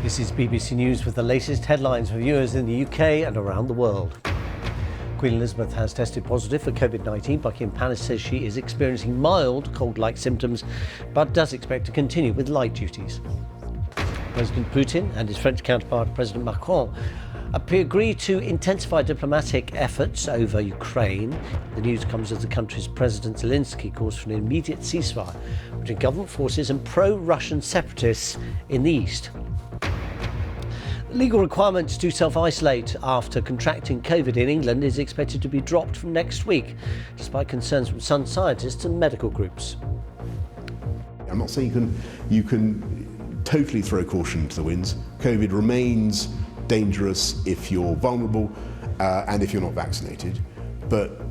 This is BBC News with the latest headlines for viewers in the UK and around the world. Queen Elizabeth has tested positive for COVID-19. Buckingham Palace says she is experiencing mild cold-like symptoms, but does expect to continue with light duties. President Putin and his French counterpart, President Macron, agreed to intensify diplomatic efforts over Ukraine. The news comes as the country's President Zelensky calls for an immediate ceasefire between government forces and pro-Russian separatists in the east. Legal requirements to self-isolate after contracting COVID in England is expected to be dropped from next week, despite concerns from some scientists and medical groups. I'm not saying you can totally throw caution to the winds. COVID remains dangerous if you're vulnerable and if you're not vaccinated, but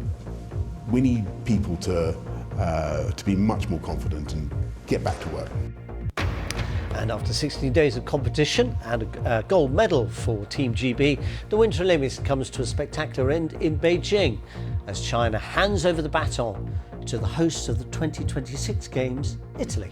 we need people to be much more confident and get back to work. And after 16 days of competition and a gold medal for Team GB, the Winter Olympics comes to a spectacular end in Beijing as China hands over the baton to the hosts of the 2026 Games, Italy.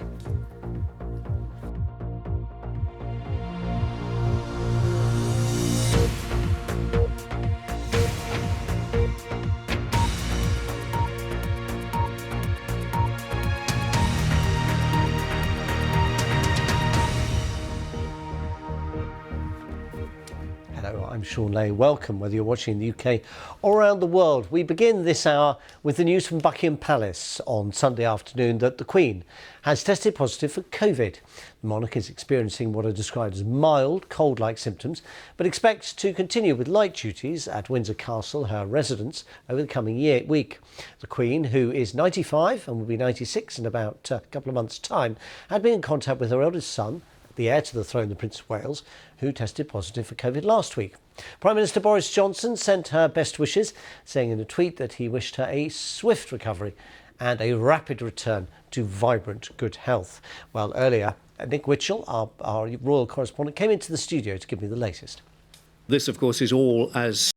Hello, I'm Shaun Ley. Welcome, whether you're watching in the UK or around the world. We begin this hour with the news from Buckingham Palace on Sunday afternoon that the Queen has tested positive for COVID. The monarch is experiencing what are described as mild, cold-like symptoms, but expects to continue with light duties at Windsor Castle, her residence, over the coming week. The Queen, who is 95 and will be 96 in about a couple of months' time, had been in contact with her eldest son, the heir to the throne, the Prince of Wales, who tested positive for COVID last week. Prime Minister Boris Johnson sent her best wishes, saying in a tweet that he wished her a swift recovery and a rapid return to vibrant good health. Well, earlier, Nick Witchell, our royal correspondent, came into the studio to give me the latest. This, of course, is all as